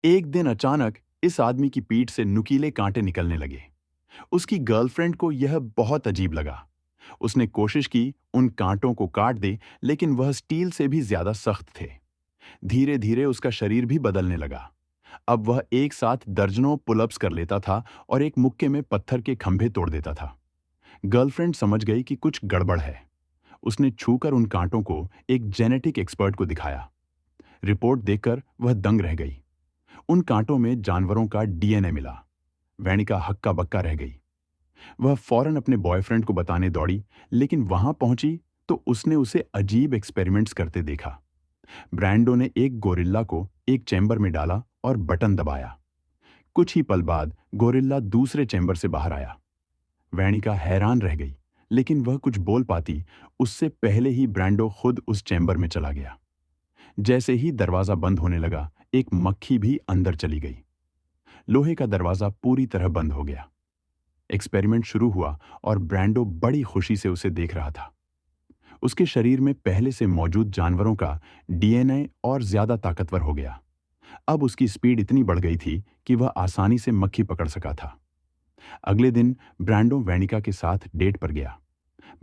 एक दिन अचानक इस आदमी की पीठ से नुकीले कांटे निकलने लगे। उसकी गर्लफ्रेंड को यह बहुत अजीब लगा। उसने कोशिश की उन कांटों को काट दे, लेकिन वह स्टील से भी ज्यादा सख्त थे। धीरे धीरे उसका शरीर भी बदलने लगा। अब वह एक साथ दर्जनों पुलअप्स कर लेता था और एक मुक्के में पत्थर के खंभे तोड़ देता था। गर्लफ्रेंड समझ गई कि कुछ गड़बड़ है। उसने छूकर उन कांटों को एक जेनेटिक एक्सपर्ट को दिखाया। रिपोर्ट देखकर वह दंग रह गई। उन कांटों में जानवरों का डीएनए मिला। वैनिका हक्का बक्का रह गई। वह फौरन अपने बॉयफ्रेंड को बताने दौड़ी, लेकिन वहां पहुंची तो उसने उसे अजीब एक्सपेरिमेंट्स करते देखा। ब्रैंडो ने एक गोरिल्ला को एक चैम्बर में डाला और बटन दबाया। कुछ ही पल बाद गोरिल्ला दूसरे चैम्बर से बाहर आया। वैनिका हैरान रह गई, लेकिन वह कुछ बोल पाती उससे पहले ही ब्रैंडो खुद उस चैम्बर में चला गया। जैसे ही दरवाजा बंद होने लगा, एक मक्खी भी अंदर चली गई। लोहे का दरवाजा पूरी तरह बंद हो गया। एक्सपेरिमेंट शुरू हुआ और ब्रैंडो बड़ी खुशी से उसे देख रहा था। उसके शरीर में पहले से मौजूद जानवरों का डीएनए और ज्यादा ताकतवर हो गया। अब उसकी स्पीड इतनी बढ़ गई थी कि वह आसानी से मक्खी पकड़ सका था। अगले दिन ब्रैंडो वैनिका के साथ डेट पर गया।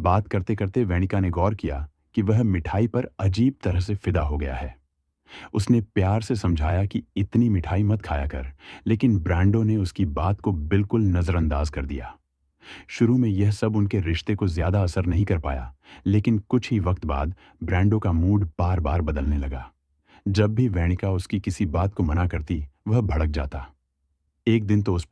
बात करते करते वैनिका ने गौर किया कि वह मिठाई पर अजीब तरह से फिदा हो गया है। उसने प्यार से समझाया कि इतनी मिठाई मत खाया कर, लेकिन ब्रैंडो ने उसकी बात को बिल्कुल नजरअंदाज कर दिया। शुरू में यह सब उनके रिश्ते को ज्यादा असर नहीं कर पाया, लेकिन कुछ ही वक्त बाद ब्रैंडो का मूड बार बार बदलने लगा। जब भी वैनिका उसकी किसी बात को मना करती, वह भड़क जाता। एक दिन तो उस